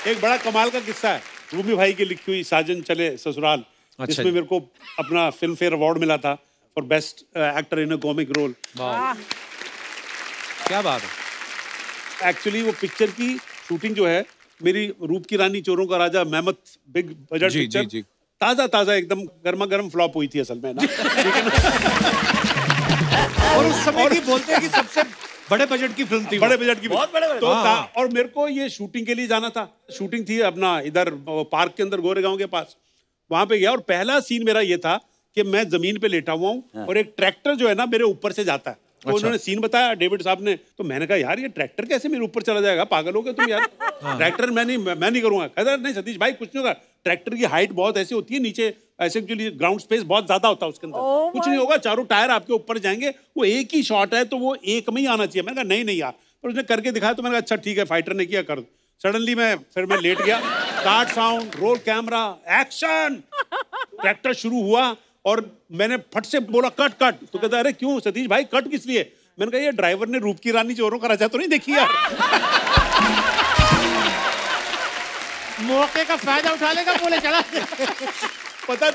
एक बड़ा कमाल का किस्सा है, रूमी भाई की लिखी हुई साजन चले ससुराल, जिसमें मेरे को अपना फिल्म फेयर अवार्ड मिला था for best actor in a comic role. क्या बात है। एक्चुअली वो पिक्चर की शूटिंग जो है, मेरी रूप की रानी चोरों का राजा मेहमत बिग बजट पिक्चर, ताजा एकदम गर्मा गर्म फ्लॉप हुई थी असल में ना। और उस समय की बोलते हैं कि सबसे बड़े बजट की फिल्म थी, बड़े बजट की, बहुत बड़े तो और मेरे को ये शूटिंग के लिए जाना था। शूटिंग थी अपना इधर पार्क के अंदर, गोरेगांव के पास, वहां पे गया और पहला सीन मेरा ये था कि मैं जमीन पे लेटा हुआ हूँ और एक ट्रैक्टर जो है ना मेरे ऊपर से जाता है। तो उन्होंने सीन बताया डेविड साहब ने, तो मैंने कहा यार ये ट्रैक्टर कैसे मेरे ऊपर चला जाएगा, पागल हो गए तुम यार। ट्रैक्टर मैं नहीं करूंगा। कहता नहीं सतीश भाई कुछ नहीं होगा, ट्रैक्टर की हाइट बहुत ऐसी होती है, नीचे ऐसे एक्चुअली ग्राउंड स्पेस बहुत ज्यादा होता है उसके अंदर, कुछ नहीं होगा, चारों टायर आपके ऊपर जाएंगे, वो एक ही शॉट है तो वो एक में ही आना चाहिए। मैंने कहा नहीं यार, पर उसने करके दिखाया तो मैंने कहा अच्छा ठीक है, फाइटर ने किया, कर दो। सडनली मैं लेट गया, start sound, roll camera, action, tractor शुरू हुआ और मैंने फट से बोला कट। तो कहता अरे क्यों सतीश भाई कट किस लिए? मैंने कहा ये ड्राइवर ने रूप की रानी चोरों का राजा तो नहीं देखी यार। मौके का फायदा उठा लेगा, बोले चला। पता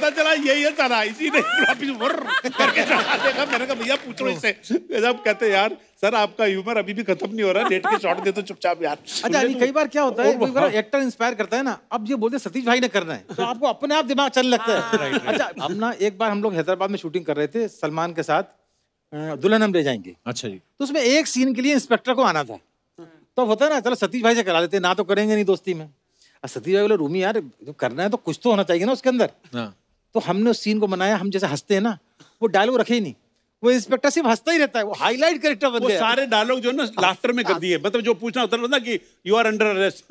चला यही सारा, इसी ने करके चढ़ा देगा। मैंने कहा भैया पूछो इससे। जब कहते यार सर आपका ह्यूमर अभी भी खत्म नहीं हो रहा, लेट के शॉट दे तो चुपचाप यार। अच्छा कई बार क्या होता है, कई बार एक्टर इंस्पायर करता है ना, अब ये बोलते सतीश भाई ने करना है तो आपको अपने आप दिमाग चलने लगता है। अच्छा हम ना एक बार हम लोग हैदराबाद में शूटिंग कर रहे थे सलमान के साथ, दुल्हन हम ले जाएंगे। अच्छा जी। तो उसमें एक सीन के लिए इंस्पेक्टर को आना था, तो होता है ना चलो सतीश भाई से करा लेते, ना तो करेंगे नहीं दोस्ती में। सतीश भाई बोले रूमी यार जो करना है तो कुछ तो होना चाहिए ना उसके अंदर। तो हमने उस सीन को बनाया, हम जैसे हंसते हैं ना, वो डायलॉग रखे ही नहीं, वो इंस्पेक्टर सिर्फ हंसता ही रहता है, वो हाईलाइट कैरेक्टर बन गया। सारे डायलॉग जो ना लाफ्टर में कर दिए, मतलब जो पूछना होता है ना कि यू आर अंडर अरेस्ट।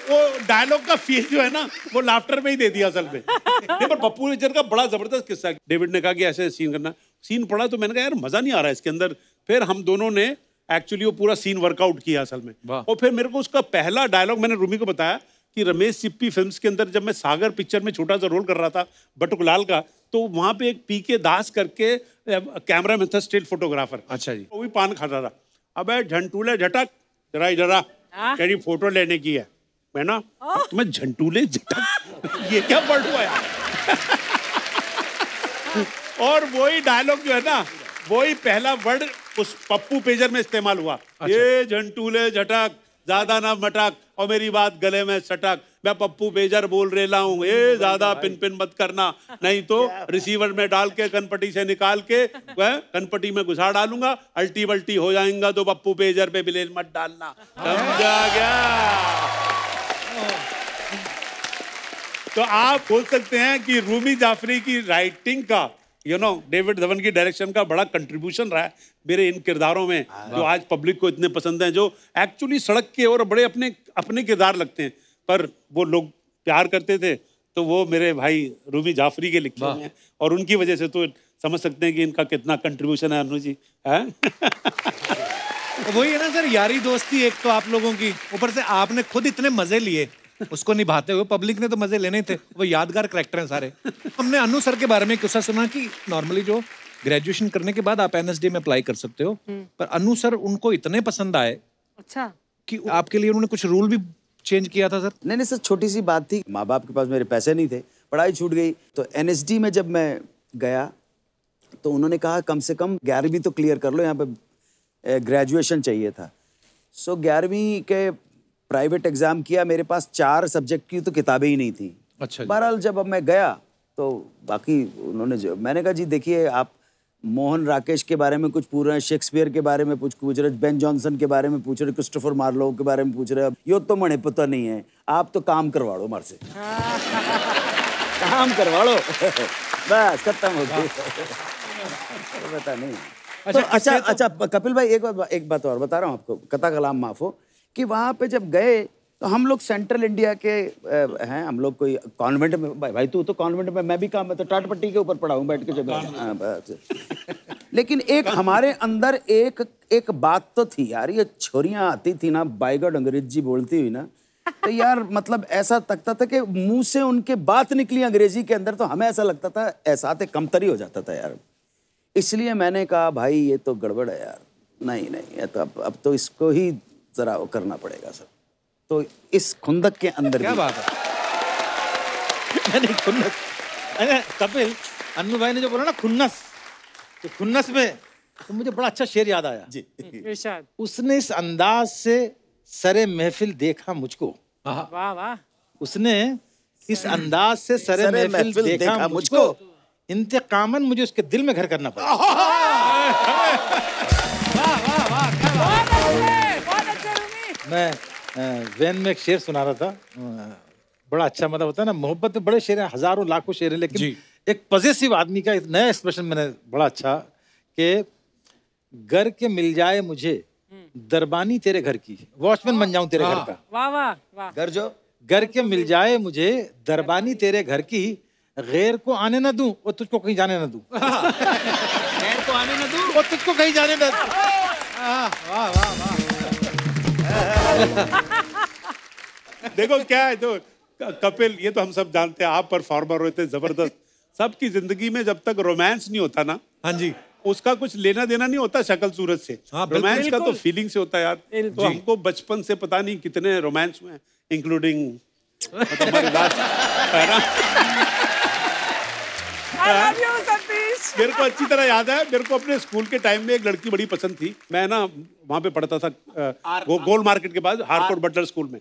वो डायलॉग का फील जो है ना वो लाफ्टर में ही दे दिया असल में। पर पप्पू पिक्चर का बड़ा जबरदस्त किस्सा, डेविड ने कहा कि ऐसे सीन करना, सीन पढ़ा तो मैंने कहा यार मजा नहीं आ रहा है इसके अंदर। फिर हम दोनों ने एक्चुअली वो पूरा सीन वर्कआउट किया असल में, और फिर मेरे को उसका पहला डायलॉग मैंने रूमी को बताया कि रमेश सिप्पी फिल्म्स के अंदर जब मैं सागर पिक्चर में छोटा सा रोल कर रहा था बटुकलाल का, तो वहां पे एक पीके दास करके कैमरा में था, स्टिल फोटोग्राफर। अच्छा जी। वो भी पान खा रहा था। अबे झंटूले झटक जरा इधर आ, तेरी फोटो लेने की है। मैं ना मैं झंटूले झटक ये क्या वर्ड हुआ यार। और वही डायलॉग जो है ना, वही पहला वर्ड उस पप्पू पेजर में इस्तेमाल हुआ। अच्छा। ये झंटूले झटक ज्यादा ना मटक और मेरी बात गले में सटक, मैं पप्पू पेजर बोल रेला हूँ, ये ज्यादा पिन पिन मत करना, नहीं तो रिसीवर में डाल के कनपटी से निकाल के वह कनपटी में घुसा डालूंगा, अल्टी बल्टी हो जाएगा तो पप्पू पेजर पे ब्लेड मत डालना। समझा गया? तो आप बोल सकते हैं कि रूमी जाफरी की राइटिंग का डेविड धवन की डायरेक्शन का बड़ा कंट्रीब्यूशन रहा है मेरे इन किरदारों में, जो आज पब्लिक को इतने पसंद हैं, जो एक्चुअली सड़क के और बड़े अपने किरदार लगते हैं, पर वो लोग प्यार करते थे, तो वो मेरे भाई रूमी जाफरी के लिखे हुए हैं, और उनकी वजह से तो समझ सकते हैं कि इनका कितना कंट्रीब्यूशन है। अनु जी है। वही है ना सर, यारी दोस्ती एक तो आप लोगों की, ऊपर से आपने खुद इतने मजे लिए उसको निभाते हुए, पब्लिक ने तो मजे लेने थे, वो यादगार कैरेक्टर हैं सारे। हमने अनु सर के बारे में किस्सा सुना कि नॉर्मली जो ग्रेजुएशन करने के बाद आप एनएसडी में अप्लाई कर सकते हो, पर अनु सर उनको इतने पसंद आए अच्छा कि आपके लिए उन्होंने कुछ रूल भी चेंज किया था सर। नहीं सर, छोटी सी बात थी, माँ बाप के पास मेरे पैसे नहीं थे, पढ़ाई छूट गई, तो एनएसडी में जब मैं गया तो उन्होंने कहा कम से कम 11वीं तो क्लियर कर लो, यहाँ पे ग्रेजुएशन चाहिए था। सो 11वीं के प्राइवेट एग्जाम किया, मेरे पास 4 सब्जेक्ट की तो किताबें ही नहीं थी। अच्छा। बहरहाल जब अब मैं गया तो बाकी उन्होंने जो मैंने कहा जी देखिए आप मोहन राकेश के बारे में कुछ पूछ रहे हैं, शेक्सपियर के बारे में कुछ पूछ रहे, बेन जॉनसन के बारे में पूछ रहे, क्रिस्टोफर मार्लो के बारे में पूछ रहे, यो तो मने पता नहीं है, आप तो काम करवा लो हमारे से। काम करवा लो। बस खत्म हो गई। पता नहीं। अच्छा कपिल भाई एक बात और बता रहा हूँ आपको, कथा कलाम माफ हो, कि वहाँ पे जब गए तो हम लोग सेंट्रल इंडिया के हैं, हम लोग कोई कॉन्वेंट में, भाई तू तो कॉन्वेंट में, मैं भी काम में तो टाटपट्टी के ऊपर पढ़ा हूँ बैठ के जब। लेकिन एक हमारे अंदर एक बात तो थी यार, ये छोरियाँ आती थी ना बाय गॉड अंग्रेजी बोलती हुई ना, तो यार मतलब ऐसा तकता था कि मुंह से उनके बात निकली अंग्रेजी के अंदर, तो हमें ऐसा लगता था एहसास कमतरी हो जाता था यार। इसलिए मैंने कहा भाई ये तो गड़बड़ है यार, नहीं ये तो अब तो इसको ही जरा वो करना पड़ेगा सर। तो इस खुंदक के अंदर क्या बात है। नहीं खुन्नस, अरे कपिल, अन्नू भाई ने जो बोला ना खुन्नस, तो खुन्नस में तो मुझे बड़ा अच्छा शेर याद आया जी। इरशाद। उसने इस अंदाज से सरे महफिल देखा मुझको, वाह वाह। उसने इस अंदाज से सरे महफिल देखा मुझको, इंतकामन मुझे उसके दिल में घर करना पड़ा। मैं वैन में एक शेर सुना रहा था, बड़ा अच्छा मतलब होता है ना, मोहब्बत में बड़े शेर हैं, हजारों लाखों शेर हैं, लेकिन एक पॉजिटिव आदमी का एक नया एक्सप्रेशन मैंने बड़ा अच्छा, कि घर के मिल जाए मुझे दरबानी तेरे घर की, वॉचमैन बन जाऊं तेरे घर का। वाह वाह वाह। घर के मिल जाए मुझे दरबानी तेरे घर की, गैर को आने ना दूं और तुझको कहीं जाने ना दूं। गैर को आने ना दूं और तुझको कहीं जाने ना दूं। वाह वाह वाह। देखो क्या है, तो कपिल ये तो हम सब जानते हैं, आप परफॉर्मर होते जबरदस्त। सबकी जिंदगी में जब तक रोमांस नहीं होता ना, हाँ जी, उसका कुछ लेना देना नहीं होता शक्ल सूरत से। हाँ, बिल्कुल। रोमांस का तो फीलिंग से होता है यार। तो हमको बचपन से पता नहीं कितने रोमांस में, इंक्लूडिंग हमारे last I love you, Satish. मेरे को अच्छी तरह याद है, मेरे को अपने स्कूल के टाइम में एक लड़की बड़ी पसंद थी। मैं ना वहाँ पे पढ़ता था गोल मार्केट के पास हारकोट बटलर स्कूल में।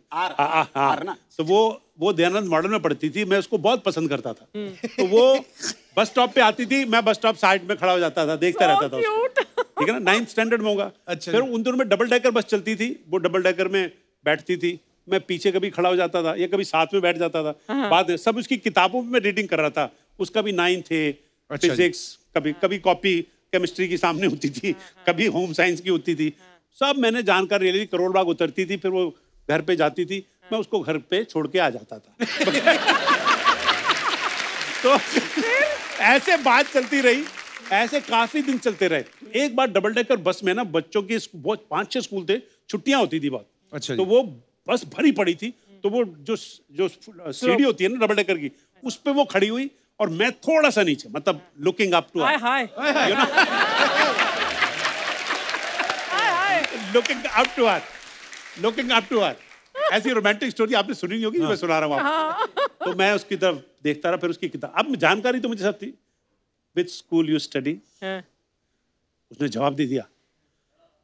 तो वो दयानंद मॉडल में पढ़ती थी, मैं उसको बहुत पसंद करता था। तो वो बस स्टॉप पे आती थी, मैं बस स्टॉप साइड में खड़ा हो जाता था, देखता रहता था उसको। ठीक है ना, 9th स्टैंडर्ड में होगा। फिर उन दिनों में डबल डेकर बस चलती थी, वो डबल डेकर में बैठती थी, मैं पीछे कभी खड़ा हो जाता था या कभी साथ में बैठ जाता था। बाद में सब उसकी किताबों में रीडिंग कर रहा था, उसका भी 9 थे, फिजिक्स, कभी कॉपी केमिस्ट्री की सामने होती थी, कभी होम साइंस की होती थी, सब मैंने जानकर ले ली। करोड़ बाग उतरती थी, फिर वो घर पे जाती थी, मैं उसको घर पे छोड़ के आ जाता था। तो ऐसे बात चलती रही, ऐसे काफी दिन चलते रहे। एक बार डबल डेकर बस में ना, बच्चों के 5-6 स्कूल थे, छुट्टियां होती थी बहुत। अच्छा तो वो बस भरी पड़ी थी, तो वो जो सीढ़ी होती है ना डबल डेकर की, उस पे वो खड़ी हुई और मैं थोड़ा सा नीचे, मतलब looking up to hi looking up to her. ऐसी रोमांटिक स्टोरी आपने सुनी नहीं होगी, मैं सुना रहा हूँ आपको। तो मैं उसकी तरफ देखता रहा, फिर उसकी किताब, अब जानकारी तो मुझे सब थी। Which school you study? उसने जवाब दे दिया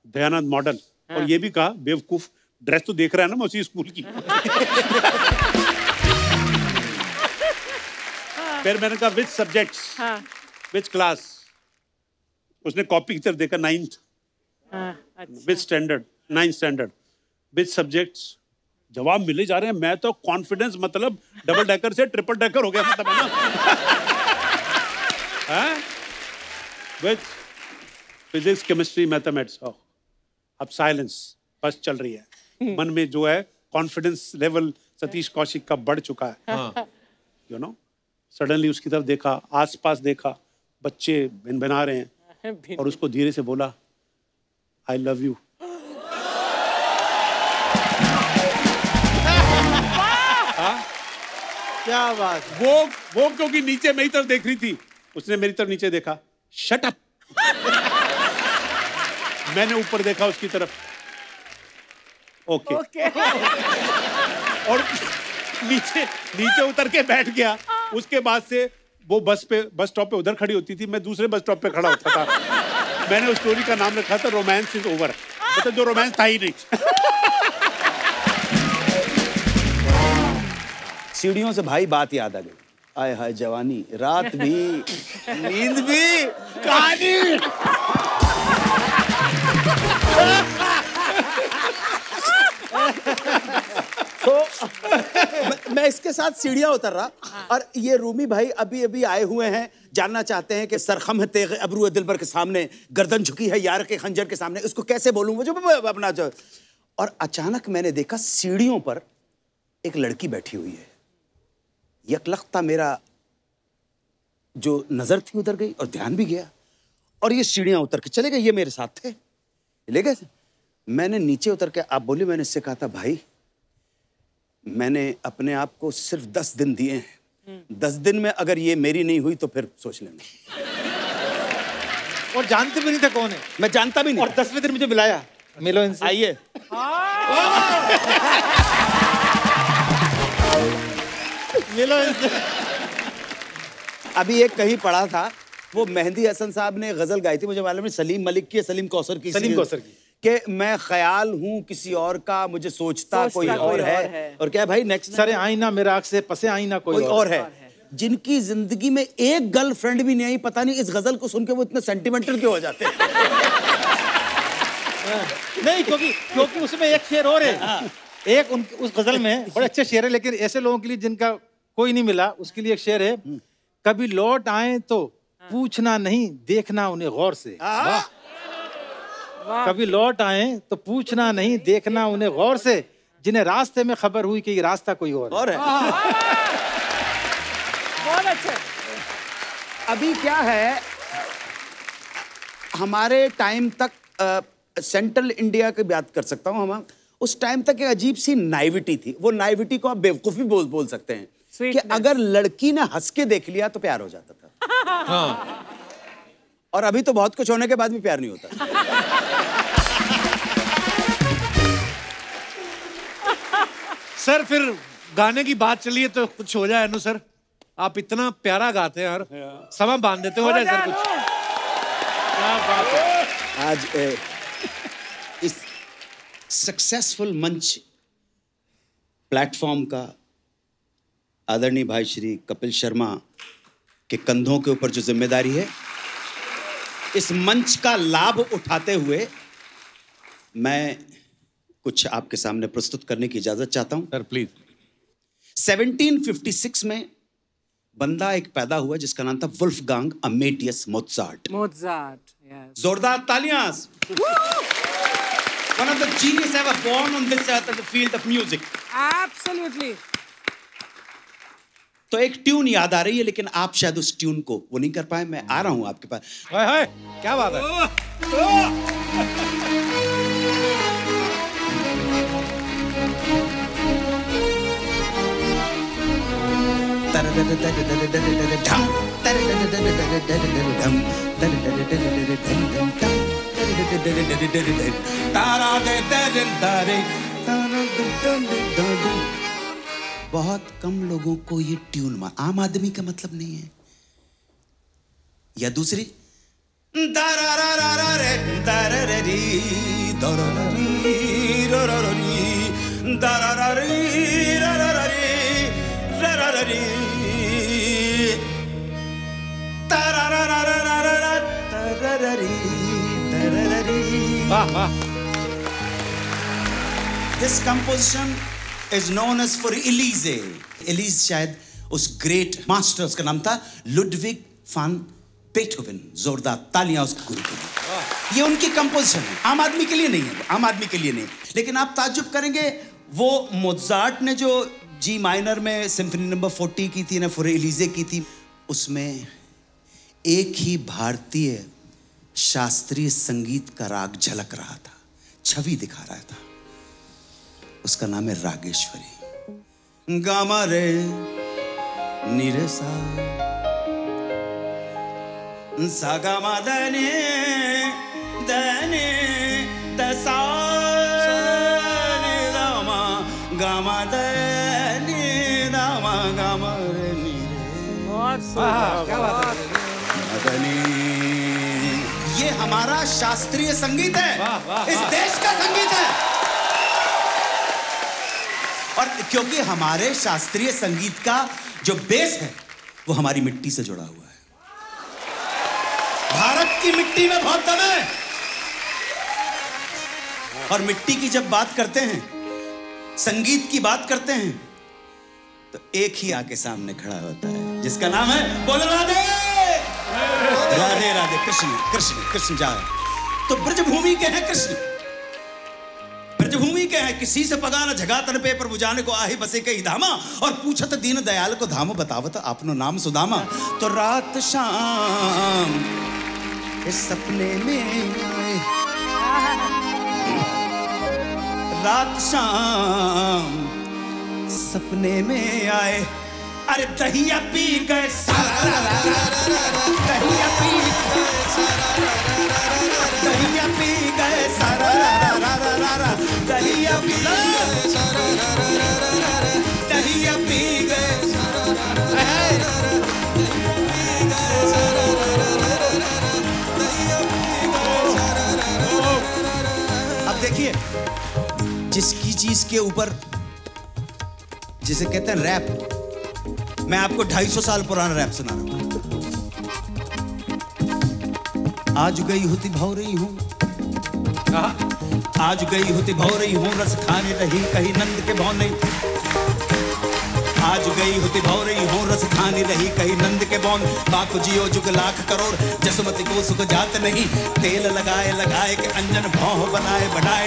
दयानंद मॉडल, और ये भी कहा बेवकूफ, ड्रेस तो देख रहा है ना मैं उसी स्कूल की। फिर मैंने कहा विच सब्जेक्ट्स, विच क्लास? उसने कॉपी की तरफ देखा 9th। विच स्टैंडर्ड? 9th standard. विच सब्जेक्ट्स? जवाब मिले जा रहे हैं। मैं तो कॉन्फिडेंस, मतलब डबल डेकर से ट्रिपल डेकर हो गया, मतलब है ना। विच फिजिक्स, केमिस्ट्री, मैथमेटिक्स। अब साइलेंस, बस चल रही है। मन में जो है कॉन्फिडेंस लेवल सतीश कौशिक का बढ़ चुका है। यू नो, सडनली उसकी तरफ देखा, आसपास देखा, बच्चे भिनभिना रहे हैं, और उसको धीरे से बोला आई लव यू। क्या बात। वो क्योंकि नीचे मेरी तरफ देख रही थी, उसने मेरी तरफ नीचे देखा, शट अप। मैंने ऊपर देखा उसकी तरफ, ओके। और नीचे उतर के बैठ गया। उसके बाद से वो बस स्टॉप पे उधर खड़ी होती थी, मैं दूसरे बस स्टॉप पे खड़ा होता था। मैंने उस स्टोरी का नाम रखा था रोमांस इज ओवर, मतलब जो रोमांस था ही नहीं। सीढ़ियों से भाई बात याद आ गई, आय हाय जवानी, रात भी नींद भी कहानी। तो मैं इसके साथ सीढ़ियां उतर रहा, और ये रूमी भाई अभी अभी आए हुए हैं, जानना चाहते हैं कि सरखम है तेग अबरू दिलबर के सामने, गर्दन झुकी है यार के खंजर के सामने, उसको कैसे बोलूं वो जो अपना जो। और अचानक मैंने देखा सीढ़ियों पर एक लड़की बैठी हुई है। यकलख्ता मेरा जो नजर थी उधर गई और ध्यान भी गया, और ये सीढ़ियां उतर के चले गए, ये मेरे साथ थे, ले गए। मैंने नीचे उतर के, आप बोली, मैंने इससे कहा था भाई मैंने अपने आप को सिर्फ 10 दिन दिए हैं। 10 दिन में अगर ये मेरी नहीं हुई तो फिर सोच लेना। और जानते भी नहीं थे कौन है। मैं जानता भी नहीं। और 10वें दिन मुझे मिलाया, मिलो इनसे। आइए। मिलो इनसे। अभी एक कहीं पढ़ा था, वो मेहंदी हसन साहब ने गजल गाई थी, मुझे मालूम नहीं सलीम मलिक की, सलीम कौसर की। सलीम कौसर की। कि मैं ख्याल हूँ किसी और का, मुझे सोचता कोई और है। और क्या भाई नेक्स्ट? सरे आईना मेरा आँख से पसे आईना कोई और है। जिनकी जिंदगी में एक गर्लफ्रेंड भी नहीं आई, पता नहीं इस गजल को सुन के वो इतने सेंटिमेंटल क्यों हो जाते हैं। नहीं, क्योंकि उसमें एक शेर और है। एक उस गजल में बड़े अच्छे शेर है, लेकिन ऐसे लोगों के लिए जिनका कोई नहीं मिला, उसके लिए एक शेर है। कभी लौट आए तो पूछना नहीं, देखना उन्हें गौर से। कभी लौट आए तो पूछना नहीं, देखना उन्हें गौर से, जिन्हें रास्ते में खबर हुई कि ये रास्ता कोई और है। बहुत अच्छे। अभी क्या है, हमारे टाइम तक सेंट्रल इंडिया की बात कर सकता हूँ। हम उस टाइम तक एक अजीब सी नाइविटी थी। वो नाइविटी को आप बेवकूफी बोल सकते हैं कि अगर लड़की ने हंस के देख लिया तो प्यार हो जाता था। हाँ। और अभी तो बहुत कुछ होने के बाद भी प्यार नहीं होता। सर फिर गाने की बात चलिए तो कुछ हो जाए। अनु सर, आप इतना प्यारा गाते हैं यार, समा बांध देते हो जाए सर कुछ। क्या बात है। आज इस सक्सेसफुल मंच प्लेटफॉर्म का आदरणीय भाई श्री कपिल शर्मा के कंधों के ऊपर जो जिम्मेदारी है, इस मंच का लाभ उठाते हुए मैं कुछ आपके सामने प्रस्तुत करने की इजाजत चाहता हूं। Sir please. 1756 में बंदा एक पैदा हुआ जिसका नाम था वुल्फगांग अमेडियस मोत्सार्ट। yes. जोरदार तालियां। One of the genius ever born on this earth in the field of music. Absolutely. तो एक ट्यून याद आ रही है, लेकिन आप शायद उस ट्यून को वो नहीं कर पाए। मैं आ रहा हूं आपके पास। हाय हाय, क्या बात है। बहुत कम लोगों को ये ट्यून आम आदमी का मतलब नहीं है। या दूसरी वाह वाह। This composition is known as for Elise. Elise शायद उस ग्रेट मास्टर, उसका नाम था लुडविग फान बेथोवन। जोरदार तालियां उसके गुरु के लिए। ये उनकी कंपोजिशन है, आम आदमी के लिए नहीं है, आम आदमी के लिए नहीं। लेकिन आप ताज्जुब करेंगे, वो मोजार्ट ने जो जी माइनर में सिम्फनी नंबर 40 की थी ना, फॉर एलिजे की थी, उसमें एक ही भारतीय शास्त्रीय संगीत का राग झलक रहा था, छवि दिखा रहा था। उसका नाम है रागेश्वरी। गामा रे नीरे सा गा दने दने दसा दामा गामा दने दामा गामा रे नीरे। क्या बात है। ये हमारा शास्त्रीय संगीत है। इस देश का संगीत है। और क्योंकि हमारे शास्त्रीय संगीत का जो बेस है वो हमारी मिट्टी से जुड़ा हुआ है। भारत की मिट्टी में बहुत दम है। और मिट्टी की जब बात करते हैं, संगीत की बात करते हैं, तो एक ही आके सामने खड़ा होता है जिसका नाम है, बोलो राधे राधे राधे। कृष्ण कृष्ण कृष्ण जा। तो ब्रजभूमि के हैं कृष्ण, ब्रजभूमि के हैं। किसी से पगा न झगा तन पे पर बुझाने को आही बसे कई धामा। और पूछत दीन दयाल को धाम बतावत अपनो नाम सुदामा। तो रात शाम इस सपने में आए, रात शाम सपने में आए, अरे दहिया पी गए सारा, दहिया पी गए सारा, दहिया पी गए सारा, दहिया पी गए सारा, दहिया पी गए सारा। अब देखिए, जिसकी चीज के ऊपर, जिसे कहते हैं रैप, मैं आपको 250 साल पुराना रैप सुना रहा हूं। आज गई होती भाव रही हूं, आज गई होती भाव रही हूं, रस खाने रही कहीं नंद के भाव नहीं। आज गई होती भाव रही हूं, रस खाने रही कहीं नंद के बौन। बाको जियो जुग लाख करोड़, जसमती को सुख जात नहीं। तेल लगाए लगाए के अंजन भाव बनाए बढ़ाए,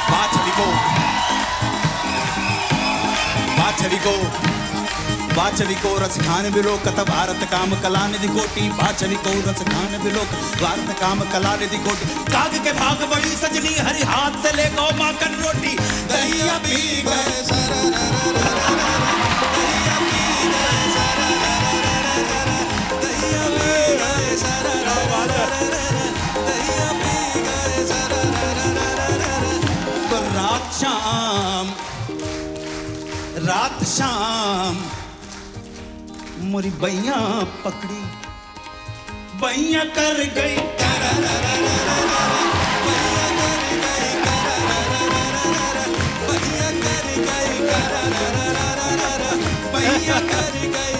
बाछड़ी को बाछड़ी को रस खान बिलो कत भारत काम कला निधि कोटि। बाछड़ी को रस खान बिलो भारत काम कला निधि कोटि। काग के भाग बड़ी सजनी, हरि हाथ से ले गौ माखन रोटी। दहिया पी गए सारा, दहिया पी गए सारा, दहिया पी गए सारा, दहिया पी गए सारा। तो रात शाम मोरी बैया पकड़ी, बैया कर गई, बैया कर गई, बैया कर गई,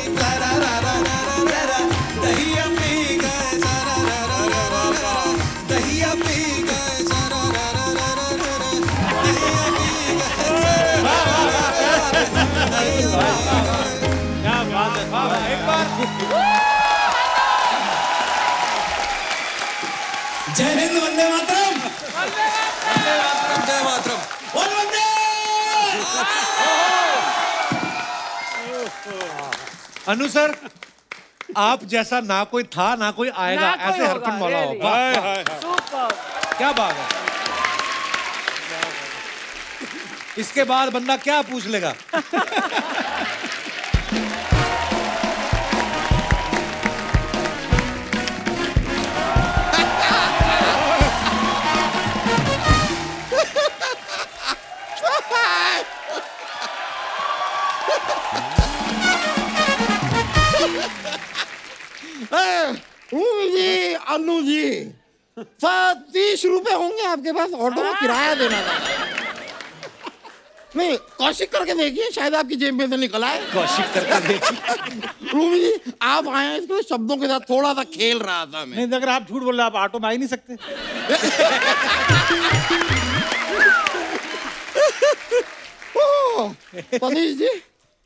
दहिया पी गए सारा, दहिया पी गए सारा, दहिया पी गए। क्या बात है, एक बार जय हिंद, वंदे मातरम, वंदे मातरम, बोल वंदे। अनु सर, आप जैसा ना कोई था ना कोई आएगा, ऐसे हरकत मौला हो। सुपर, क्या बात है। इसके बाद बंदा क्या पूछ लेगा। जी, अनु जी, 30 रुपए होंगे आपके पास, ऑटो का किराया देना था। नहीं, कौशिक करके देखिए, शायद आपकी जेब में से निकल आए। कौशिक करके देखिए। रूमी जी, आप आए हैं, इसके शब्दों के साथ थोड़ा सा खेल रहा था मैं। नहीं, अगर आप झूठ बोल रहे, आप ऑटो में आ ही नहीं सकते। सतीश जी,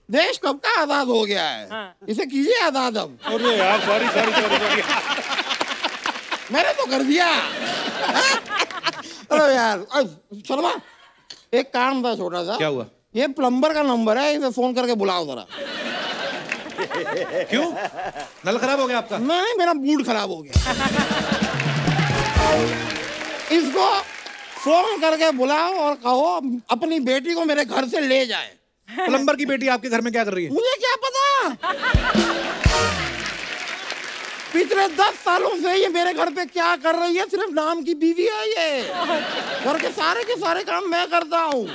देश कब का आजाद हो गया है? हाँ। इसे कीजिए आजाद अब। अरे यार, सॉरी सॉरी सॉरी। मैंने तो कर दिया। अरे यार, शर्मा, एक काम था छोटा सा। क्या हुआ? ये प्लम्बर का नंबर है, इसे फोन करके बुलाओ जरा। क्यों? नल खराब हो गया आपका? नहीं, मेरा मूड खराब हो गया। इसको फोन करके बुलाओ और कहो अपनी बेटी को मेरे घर से ले जाए। प्लम्बर की बेटी आपके घर में क्या कर रही है? मुझे क्या पता। पिछले 10 सालों से ये मेरे घर पे क्या कर रही है, सिर्फ नाम की बीवी है ये। घर के सारे काम मैं करता हूँ।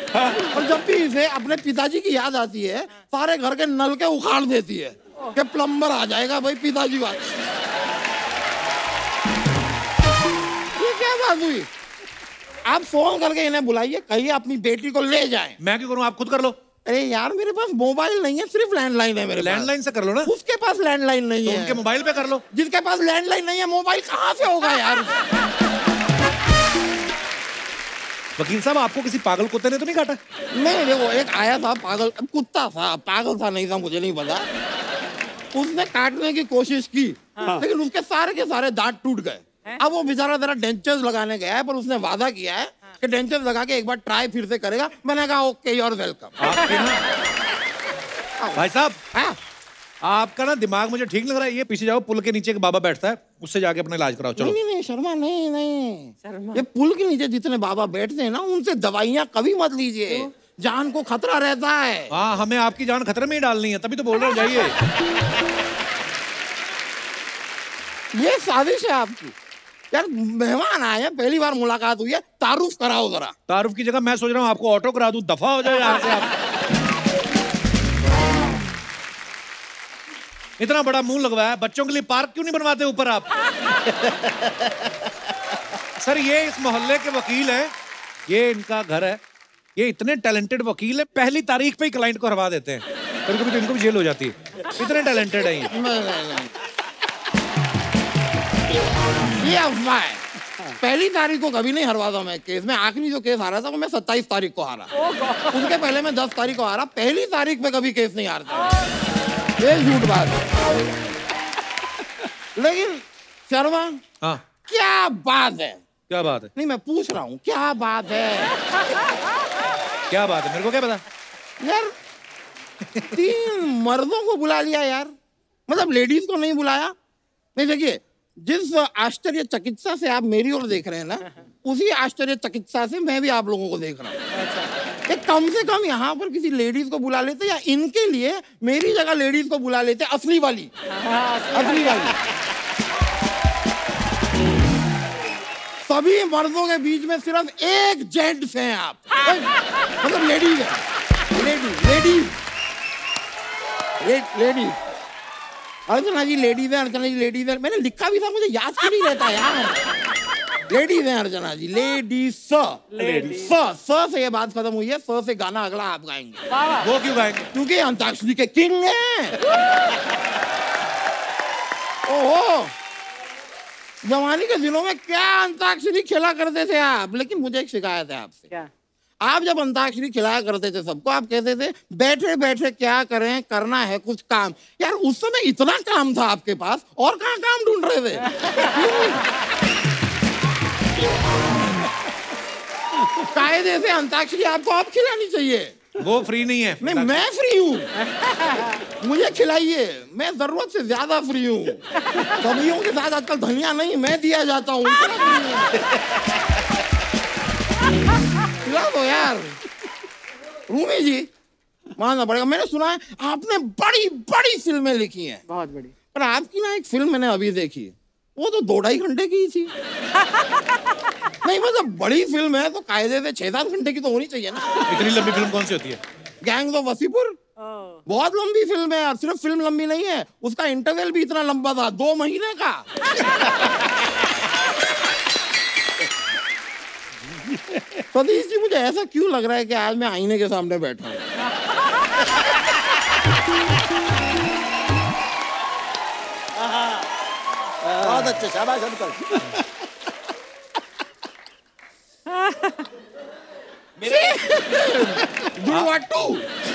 और जब भी इसे अपने पिताजी की याद आती है, सारे घर के नल के उखाड़ देती है कि प्लम्बर आ जाएगा भाई, पिताजी बात। ये क्या बात हुई? आप फोन करके इन्हें बुलाइए, कहिए अपनी बेटी को ले जाएं। मैं क्यों करूं, आप खुद कर लो। अरे यार, मेरे पास मोबाइल नहीं है, सिर्फ लैंडलाइन है मेरे पास। लैंडलाइन से कर लो ना। उसके पास लैंडलाइन नहीं है, उनके मोबाइल पे कर लो। जिसके पास लैंडलाइन नहीं है, मोबाइल कहाँ से होगा यार? वकील साहब, आपको किसी पागल कुत्ते ने तो नहीं काटा? नहीं, देखो, एक आया था पागल कुत्ता था, पागल था नहीं था मुझे नहीं पता। उसने काटने की कोशिश की, लेकिन उसके सारे के सारे दांत टूट गए। अब वो बेचारा जरा डेंचर्स लगाने गया है, पर उसने वादा किया है कि डेंचर्स लगा के एक बार ट्राई फिर से करेगा। मैंने कहा ओके, यू आर वेलकम। भाई साहब, हाँ? आपका ना दिमाग मुझे ठीक लग रहा है। ये पीछे जाओ, पुल के नीचे एक बाबा बैठता है, उससे जाके अपना इलाज कराओ। चलो। नहीं नहीं शर्मा, नहीं नहीं, ये पुल के नीचे जितने बाबा बैठते हैं ना, उनसे दवाइयाँ कभी मत लीजिए। जान को खतरा रहता है। हाँ, हमें आपकी जान खतरे में ही डालनी है, तभी तो बोल रहे हो जाइए। ये साजिश है आपकी। यार मेहमान आए हैं, पहली बार मुलाकात हुई है, तारुफ कराओ जरा। तारुफ की जगह मैं सोच रहा हूँ आपको ऑटो करा दूं, दफा हो जाए यहाँ से आप। इतना बड़ा मुंह लगवाया, बच्चों के लिए पार्क क्यों नहीं बनवाते ऊपर आप? सर ये इस मोहल्ले के वकील हैं, ये इनका घर है, ये इतने टैलेंटेड वकील है, पहली तारीख पे ही क्लाइंट को हरवा देते हैं। कभी-कभी तो इनको भी जेल हो जाती है, इतने टैलेंटेड है ये अफवाह है। पहली तारीख को कभी नहीं हरवाता मैं केस में। आखिरी जो केस हारा था वो मैं 27 तारीख को हारा, उसके पहले मैं 10 तारीख को हारा। पहली तारीख पे कभी केस नहीं हारता, ये झूठ बात है। लेकिन शर्मा, हाँ क्या बात है? क्या बात है? नहीं मैं पूछ रहा हूँ क्या बात है? क्या बात है, मेरे को क्या पता यार। 3 मर्दों को बुला लिया यार, मतलब लेडीज को नहीं बुलाया। नहीं देखिए, जिस आश्चर्य चिकित्सा से आप मेरी ओर देख रहे हैं ना, उसी आश्चर्य चिकित्सा से मैं भी आप लोगों को देख रहा हूँ। कम से कम यहाँ पर किसी लेडीज को बुला लेते, या इनके लिए मेरी जगह लेडीज को बुला लेते, असली वाली। असली वाली। सभी मर्दों के बीच में सिर्फ एक जेंट्स हैं आप, मतलब लेडीज है। लेडीज अर्चना जी लेडीज है, अर्चना जी लेडीज है। मैंने लिखा भी था, मुझे याद क्यों नहीं रहता यार। लेडीज है अर्चना जी, लेडीज। स से ये बात खत्म हुई है, स से गाना अगला आप गाएंगे। वो क्यों गाएंगे? क्योंकि अंताक्षरी के किंग हैं। ओहो, जवानी के दिनों में क्या अंताक्षरी खेला करते थे आप। लेकिन मुझे एक शिकायत है आपसे। क्या? आप जब अंताक्षरी खिलाया करते थे सबको, आप कहते थे बैठे बैठे क्या करें, करना है कुछ काम। यार उस समय इतना काम था आपके पास, और कहाँ काम ढूंढ रहे थे? कायदे से अंताक्षरी आपको अब खिलानी चाहिए। वो फ्री नहीं है। नहीं मैं फ्री हूँ, मुझे खिलाइए, मैं जरूरत से ज्यादा फ्री हूँ। सब्जियों के साथ आजकल धनिया नहीं मैं दिया जाता हूँ। खिला दो यार। रूमी जी मानना पड़ेगा, मैंने सुना है आपने बड़ी बड़ी फिल्में लिखी हैं। बहुत बड़ी। पर आपकी ना एक फिल्म मैंने अभी देखी, वो तो 2-2.5 घंटे की ही थी। नहीं मतलब बड़ी फिल्म है तो कायदे से 6-7 घंटे की तो होनी चाहिए ना। इतनी लंबी फिल्म कौन सी होती है? गैंग्स ऑफ वसीपुर बहुत लंबी फिल्म है, और सिर्फ फिल्म लंबी नहीं है, उसका इंटरवल भी इतना लंबा था, 2 महीने का। सतीश जी मुझे ऐसा क्यों लग रहा है कि आज मैं आईने के सामने बैठा हूँ? बहुत अच्छे, शाबाश अंकल।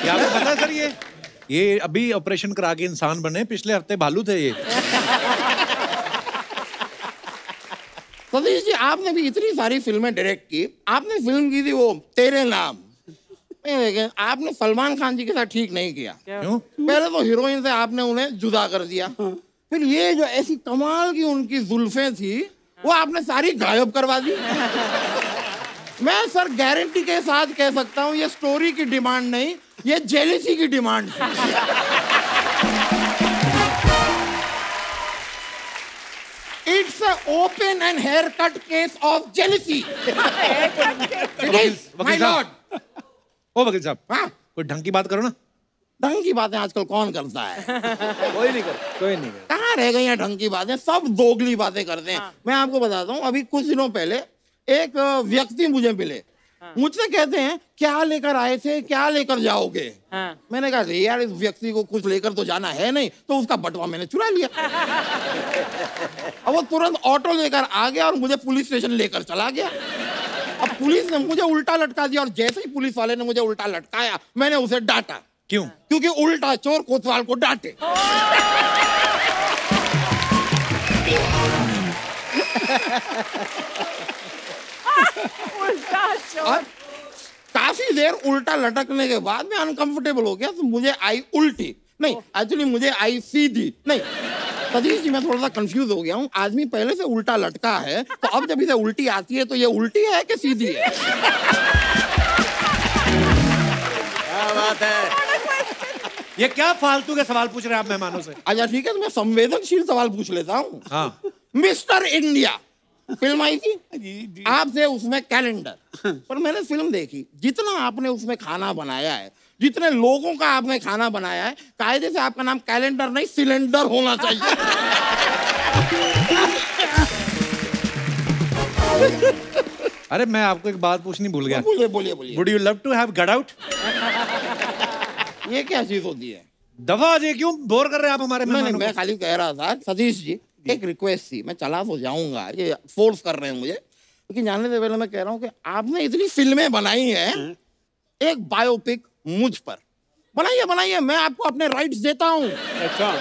क्या आपको पता है सर, ये अभी ऑपरेशन करा के इंसान बने, पिछले हफ्ते भालू थे ये। सतीश जी आपने भी इतनी सारी फिल्में डायरेक्ट की, आपने फिल्म की थी वो तेरे नाम। आपने सलमान खान जी के साथ ठीक नहीं किया। क्यों? पहले तो हीरोइन से आपने उन्हें जुदा कर दिया, फिर ये जो ऐसी कमाल की उनकी जुल्फें थी वो आपने सारी गायब करवा दी। मैं सर गारंटी के साथ कह सकता हूँ ये स्टोरी की डिमांड नहीं, ये जेलसी की डिमांड थी। It's an open and haircut case of jealousy. My lord. ओ वकील साहब, हाँ? कोई ढंग की बात करो ना। ढंग की बातें आजकल कौन करता है? कोई नहीं कर। कहाँ रह गई हैं ढंग की बातें? सब दोगली बातें करते हैं। मैं आपको बताता हूँ, अभी कुछ दिनों पहले एक व्यक्ति मुझे मिले, मुझसे कहते हैं क्या लेकर आए थे, क्या लेकर जाओगे? मैंने कहा यार इस व्यक्ति को कुछ लेकर तो जाना है नहीं, तो उसका बटवा मैंने चुरा लिया। अब वो तुरंत ऑटो लेकर आ गया और मुझे पुलिस स्टेशन लेकर चला गया। अब पुलिस ने मुझे उल्टा लटका दिया, और जैसे ही पुलिस वाले ने मुझे उल्टा लटकाया मैंने उसे डांटा। क्यों? क्योंकि उल्टा चोर कोतवाल को डांटे। और काफी देर उल्टा लटकने के बाद मैं अनकंफर्टेबल हो गया, तो मुझे आई उल्टी, नहीं एक्चुअली मुझे आई सीधी। नहीं सतीश जी मैं थोड़ा सा कंफ्यूज हो गया हूँ, आदमी पहले से उल्टा लटका है तो अब जब इसे उल्टी आती है तो ये उल्टी है कि सीधी है? बात है। ये क्या फालतू के सवाल पूछ रहे हैं आप मेहमानों से? अच्छा ठीक है, तो मैं संवेदनशील सवाल पूछ लेता हूँ। हाँ। मिस्टर इंडिया फिल्म आई थी आपसे, उसमें कैलेंडर, पर मैंने फिल्म देखी, जितना आपने उसमें खाना बनाया है, जितने लोगों का आपने खाना बनाया है, कायदे से आपका नाम कैलेंडर नहीं सिलेंडर होना चाहिए। अरे मैं आपको एक बात पूछनी भूल गया। बोलिए बोलिए बोलिए। Would you love to have got out? ये क्या चीज होती है? दफा ये क्यों बोर कर रहे हैं आप हमारे नहीं, मेहमानों मैं खाली कह रहा था सतीश जी, एक रिक्वेस्ट थी, मैं चला तो जाऊंगा, ये फोर्स कर रहे हैं मुझे, लेकिन जाने से पहले मैं कह रहा हूँ कि आपने इतनी फिल्में बनाई हैं, एक बायोपिक मुझ पर बनाइए बनाइए, मैं आपको अपने राइट्स देता हूँ। अच्छा,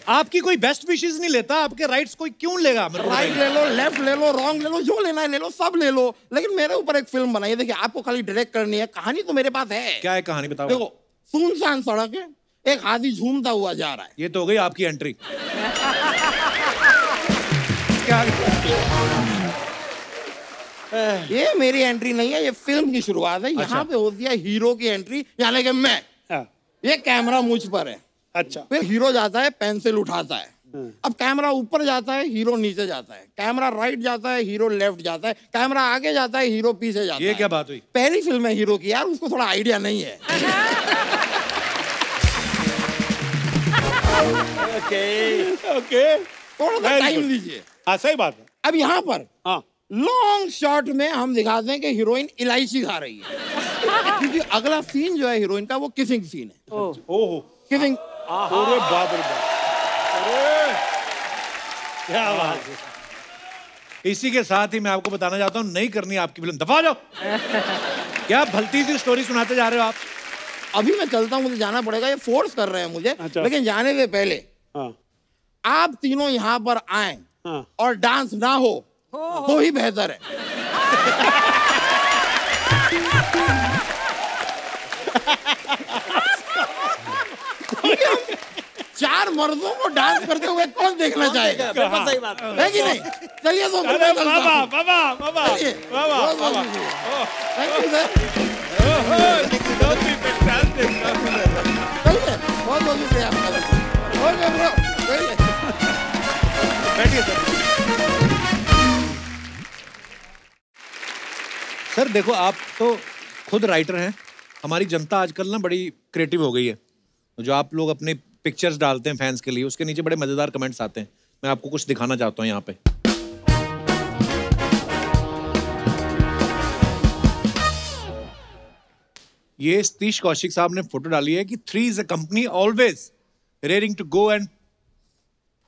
आपकी कोई बेस्ट विशेस नहीं लेता, आपके राइट्स कोई क्यों लेगा? राइट ले लो, लेफ्ट ले लो, रॉन्ग ले लो, जो लेना है ले लो, सब ले लो, लेकिन मेरे ऊपर एक फिल्म बनाइए। देखिए आपको खाली डायरेक्ट करनी है, कहानी तो मेरे पास है। क्या है कहानी बताओ? देखो, सुनसान सड़क है, एक हाथी झूमता हुआ जा रहा है। ये तो हो गई आपकी एंट्री। क्या? ये मेरी एंट्री नहीं है, ये फिल्म की शुरुआत है। यहाँ पे होती है हीरो की एंट्री, यानी कि मैं। ये कैमरा मुझ पर है। अच्छा, फिर हीरो जाता है, पेंसिल उठाता है। अब कैमरा ऊपर जाता है, हीरो नीचे जाता है, कैमरा राइट जाता है, हीरो लेफ्ट जाता है, कैमरा आगे जाता है, हीरो पीछे जाता है। ये क्या बात हुई? पहली फिल्म है हीरो की यार, उसको थोड़ा आइडिया नहीं है। ओके, थोड़ा सा टाइम दीजिए। हाँ सही बात है। अब यहाँ पर हाँ, लॉन्ग शॉट में हम दिखाते हैं कि हीरोइन इलायची खा रही है, क्योंकि अगला सीन जो है हीरोइन का, वो किसिंग सीन है। ओहो, किसिंग। अरे बाप रे बाप, अरे क्या बात है। इसी के साथ ही मैं आपको बताना चाहता हूँ, नहीं करनी आपकी फिल्म, दफा जाओ। क्या भलती सी स्टोरी सुनाते जा रहे हो आप? अभी मैं चलता हूँ, मुझे जाना पड़ेगा, ये फोर्स कर रहे हैं मुझे। अच्छा। लेकिन जाने से पहले हाँ, आप तीनों यहाँ पर आए हाँ। और डांस ना हो तो ही बेहतर है। चार मर्दों को डांस करते हुए कौन देखना चाहेगा? बिल्कुल सही बात है। है कि नहीं? चलिए तो फिर मैं चलता बाबा हूँ। बाबा बाबा चलिए। बाबा बहुत बहुत बाबा, शुक्रिया। Thank you, sir। fantastic। चलिए, बहुत बहुत शुक्रिया आपका। ओके ब्रो, चलिए। बैठिए सर। सर देखो, आप तो खुद राइटर हैं, हमारी जनता आजकल ना बड़ी क्रिएटिव हो गई है। जो आप लोग अपने पिक्चर्स डालते हैं फैंस के लिए, उसके नीचे बड़े मजेदार कमेंट्स आते हैं। मैं आपको कुछ दिखाना चाहता हूँ यहाँ पे। ये सतीश कौशिक साहब ने फोटो डाली है कि 3 is a company always raring to go and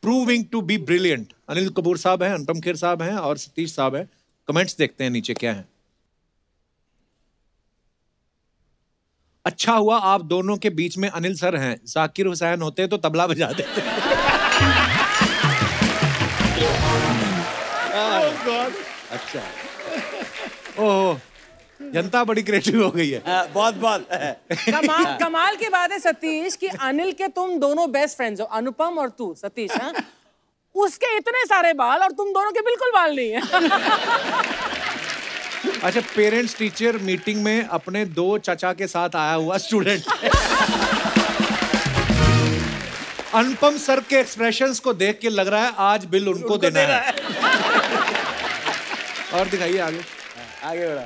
proving to be brilliant। Anil Kapoor साहब हैं, अनुपम खेर साहब हैं और सतीश साहब हैं। कमेंट्स देखते हैं नीचे क्या है। अच्छा हुआ आप दोनों के बीच में अनिल सर हैं, जाकिर हुसैन होते तो तबला बजा देते। अच्छा, ओह, जनता बड़ी क्रिएटिव हो गई है। बहुत बहुत। कमाल की बात है सतीश कि अनिल के तुम दोनों बेस्ट फ्रेंड्स हो, अनुपम और तू सतीश। हाँ, उसके इतने सारे बाल और तुम दोनों के बिल्कुल बाल नहीं है। अच्छा, पेरेंट्स टीचर मीटिंग में अपने 2 चाचा के साथ आया हुआ स्टूडेंट। अनुपम सर के एक्सप्रेशंस को देख के लग रहा है आज बिल उनको देना है। और दिखाइए आगे। आगे बढ़ा।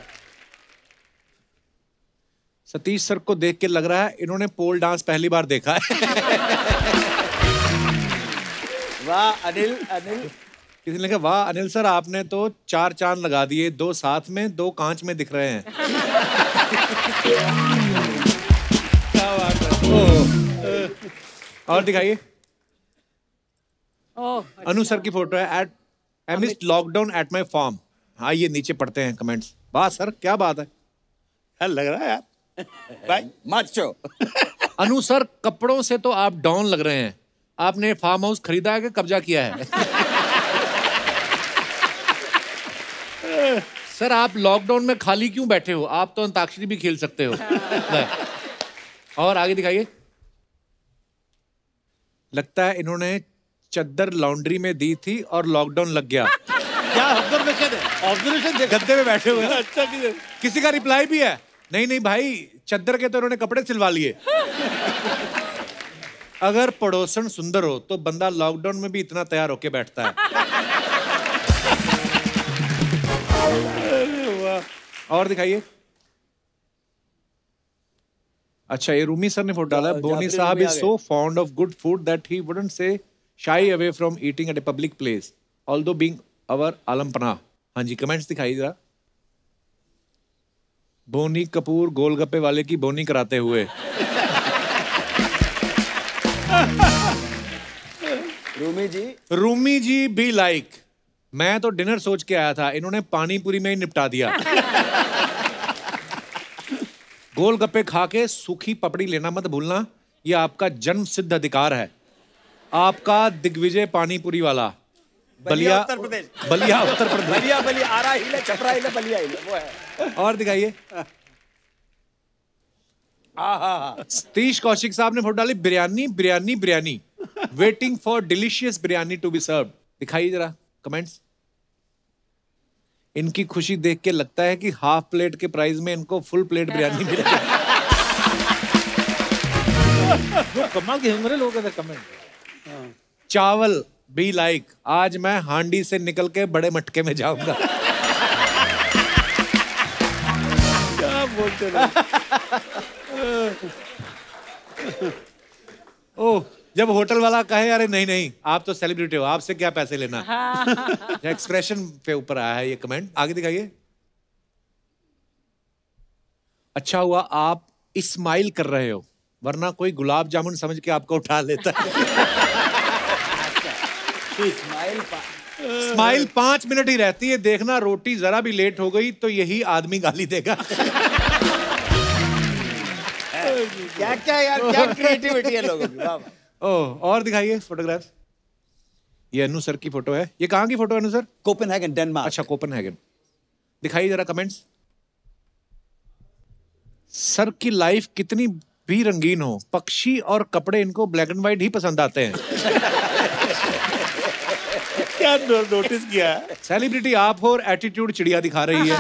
सतीश सर को देख के लग रहा है इन्होंने पोल डांस पहली बार देखा है। वाह अनिल, अनिल। किसी ने कहा वाह अनिल सर, आपने तो 4 चांद लगा दिए, 2 साथ में 2 कांच में दिख रहे हैं। क्या बात है। और दिखाइए। अनु सर की फोटो है। At I missed lockdown at my farm. हाँ, ये नीचे पढ़ते हैं कमेंट्स। वाह सर, क्या बात है। यार लग रहा है यार भाई माचो। अनु सर, कपड़ों से तो आप डॉन लग रहे हैं। आपने फार्म हाउस खरीदा है कि कब्जा किया है? सर आप लॉकडाउन में खाली क्यों बैठे हो? आप तो अंताक्षरी भी खेल सकते हो। और आगे दिखाइए। लगता है इन्होंने चद्दर लॉन्ड्री में दी थी और लॉकडाउन लग गया। क्या ऑब्जर्वेशन है? ऑब्जर्वेशन गद्दे में बैठे हुए हैं। अच्छा, किसी का रिप्लाई भी है? नहीं भाई, चद्दर के तो उन्होंने कपड़े सिलवा लिए। अगर पड़ोसन सुंदर हो तो बंदा लॉकडाउन में भी इतना तैयार होके बैठता है। और दिखाइए। अच्छा, ये रूमी सर ने फोटो डाला है। बोनी साहब is so fond of good food that he wouldn't say shy away from eating at a public place although being our Alampana. हाँ जी, कमेंट्स दिखाइए जरा। बोनी कपूर गोलगप्पे वाले की बोनी कराते हुए। रूमी जी बी लाइक, मैं तो डिनर सोच के आया था, इन्होंने पानी पूरी में ही निपटा दिया। गोलगप्पे खा के सूखी पपड़ी लेना मत भूलना, ये आपका जन्म सिद्ध अधिकार है। आपका दिग्विजय पानीपुरी वाला बलिया उत्तर प्रदेश। बलिया उत्तर प्रदेश। बलिया आरा हिले, छपरा हिले, बलिया हिले, वो है। और दिखाइए। सतीश कौशिक साहब ने फोटो डाली। Biryani biryani biryani, waiting for delicious biryani to be served. दिखाइए जरा कमेंट्स। इनकी खुशी देख के लगता है कि हाफ प्लेट के प्राइस में इनको फुल प्लेट बिरयानी मिलेगी। कमाल के होंगे लोगों का कमेंट। चावल बी लाइक, आज मैं हांडी से निकल के बड़े मटके में जाऊंगा। क्या बोलते ओह, जब होटल वाला कहे अरे नहीं नहीं आप तो सेलिब्रिटी हो, आपसे क्या पैसे लेना। एक्सप्रेशन पे ऊपर आया है ये कमेंट। आगे दिखाइए। अच्छा हुआ आप स्माइल कर रहे हो, वरना कोई गुलाब जामुन समझ के आपको उठा लेता है। स्माइल 5 मिनट ही रहती है, देखना रोटी जरा भी लेट हो गई तो यही आदमी गाली देगा। क्या क्या यार, क्या क्रिएटिविटी है लोगों की। वाह। ओह, और दिखाइए फोटोग्राफ्स। ये अनु सर की फोटो है। ये कहाँ की फोटो है अनु सर? Copenhagen, Denmark. अच्छा, कोपेनहेगन। दिखाइए जरा कमेंट्स। सर की लाइफ कितनी भी रंगीन हो, पक्षी और कपड़े इनको ब्लैक एंड व्हाइट ही पसंद आते हैं। क्या नोटिस किया है? सेलिब्रिटी आप हो और एटीट्यूड चिड़िया दिखा रही है।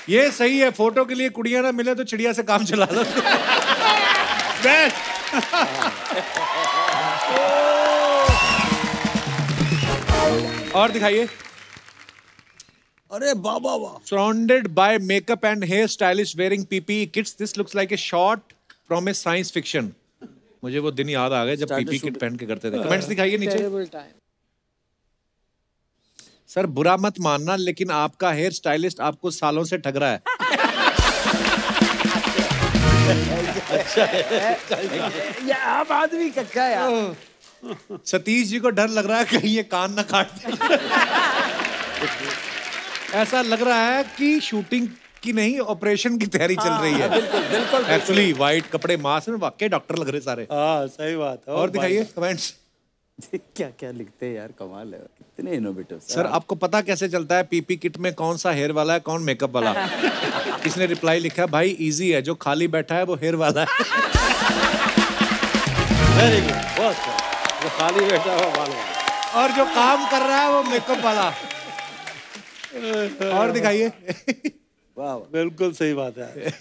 ये सही है, फोटो के लिए कुड़िया ना मिले तो चिड़िया से काम चला लो। और दिखाइए। अरे बाबा वाह। Surrounded by makeup and hair stylists wearing PPE kits, this looks like a shot from a science fiction. मुझे वो दिन याद आ गए जब PPE किट पहन के करते थे। कमेंट्स दिखाइए नीचे। सर बुरा मत मानना, लेकिन आपका हेयर स्टाइलिस्ट आपको सालों से ठग रहा है। ये आप आदमी क्या यार। सतीश जी को डर लग रहा है कहीं ये कान ना काट दे। ऐसा लग रहा है कि शूटिंग की नहीं ऑपरेशन की तैयारी चल रही है। बिल्कुल। एक्चुअली व्हाइट कपड़े, मास्क में वाकई डॉक्टर लग रहे सारे। हाँ, सही बात है। और दिखाइए कमेंट्स। क्या क्या लिखते हैं यार, कमाल है, कितने इनोवेटिव। सर आपको पता कैसे चलता है पीपी किट में कौन सा हेयर वाला है कौन मेकअप वाला? किसने रिप्लाई लिखा? भाई इजी है, जो खाली बैठा है वो हेयर वाला है। वेरी गुड, बहुत अच्छा। जो खाली बैठा हुआ बाल वाला, और जो काम कर रहा है वो मेकअप वाला। और दिखाइए। वाह, बिल्कुल सही बात है।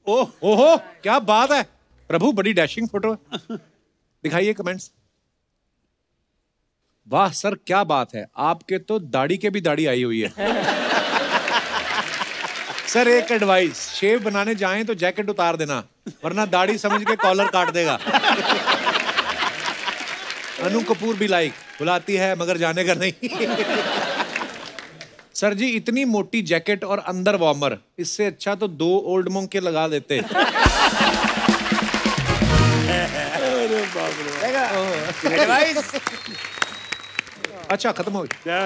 ओहो, क्या बात है प्रभु, बड़ी डैशिंग फोटो। दिखाइए कमेंट्स। वाह सर क्या बात है, आपके तो दाढ़ी के भी दाढ़ी आई हुई है। सर एक एडवाइस, शेव बनाने जाएं तो जैकेट उतार देना, वरना दाढ़ी समझ के कॉलर काट देगा। अनु कपूर भी लाइक, बुलाती है मगर जाने का नहीं। सर जी इतनी मोटी जैकेट और अंदर वार्मर, इससे अच्छा तो 2 ओल्ड मोंग के लगा देते। अच्छा खत्म हो गया।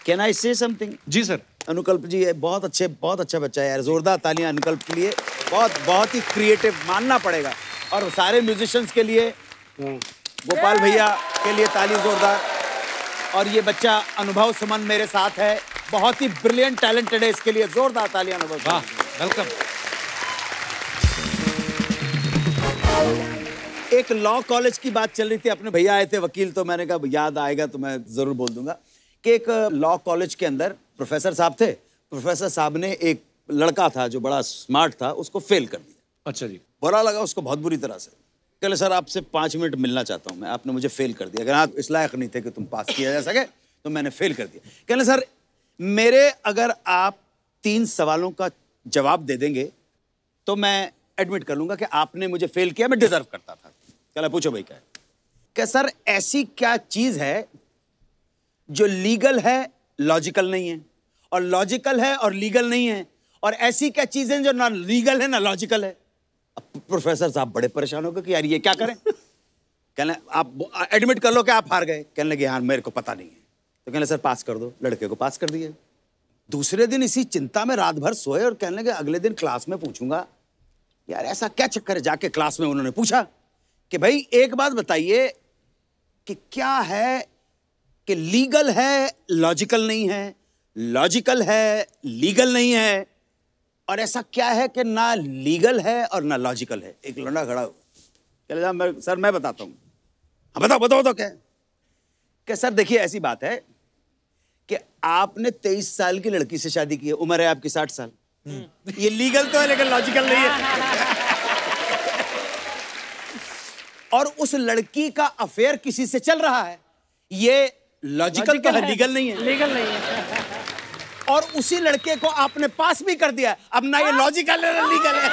कैन आई से समथिंग? जी सर। अनुकल्प जी बहुत अच्छा बच्चा है यार, जोरदार तालियां अनुकल्प के लिए। बहुत ही क्रिएटिव मानना पड़ेगा। और सारे म्यूजिशियंस के लिए, गोपाल भैया के लिए ताली जोरदार। और ये बच्चा अनुभव सुमन मेरे साथ है, बहुत ही ब्रिलियंट टैलेंटेड है, इसके लिए जोरदार तालियां अनुभव। वाह, वेलकम। एक लॉ कॉलेज की बात चल रही थी, अपने भैया आए थे वकील, तो मैंने कहा याद आएगा तो मैं जरूर बोल दूंगा कि एक लॉ कॉलेज के अंदर प्रोफेसर साहब थे। प्रोफेसर साहब ने एक लड़का था जो बड़ा स्मार्ट था, उसको फेल कर दिया। अच्छा जी। बुरा लगा उसको बहुत बुरी तरह से। कहले सर आपसे 5 मिनट मिलना चाहता हूँ मैं, आपने मुझे फेल कर दिया, अगर आप इस लायक नहीं थे कि तुम पास किया जा सके तो मैंने फेल कर दिया। कहले सर मेरे अगर आप 3 सवालों का जवाब दे देंगे तो मैं एडमिट कर लूंगा कि आपने मुझे फेल किया, मैं डिजर्व करता था। कहला पूछो भाई क्या है? क्या सर ऐसी क्या चीज है जो लीगल है लॉजिकल नहीं है, और लॉजिकल है और लीगल नहीं है, और ऐसी क्या चीजें जो ना लीगल है ना लॉजिकल है? अब प्रोफेसर साहब बड़े परेशान हो गए कि यार ये क्या करें। कहने आप एडमिट कर लो कि आप हार गए। कहने लगे यार मेरे को पता नहीं है। तो कहने सर पास कर दो। लड़के को पास कर दिए। दूसरे दिन इसी चिंता में रात भर सोए और कहने लगे अगले दिन क्लास में पूछूंगा यार ऐसा क्या चक्कर है। जाके क्लास में उन्होंने पूछा कि भाई एक बात बताइए कि क्या है कि लीगल है लॉजिकल नहीं है, लॉजिकल है लीगल नहीं है, और ऐसा क्या है कि ना लीगल है और ना लॉजिकल है। एक लौंडा खड़ा हो कहले सर मैं बताता हूं। हाँ बताओ बताओ तो क्या सर देखिए ऐसी बात है कि आपने 23 साल की लड़की से शादी की है, उम्र है आपकी 60 साल। ये लीगल तो है लेकिन लॉजिकल नहीं है। और उस लड़की का अफेयर किसी से चल रहा है, ये लॉजिकल तो है, लीगल नहीं है। लीगल नहीं है। और उसी लड़के को आपने पास भी कर दिया। अब ना ये लॉजिकल है ना लीगल है।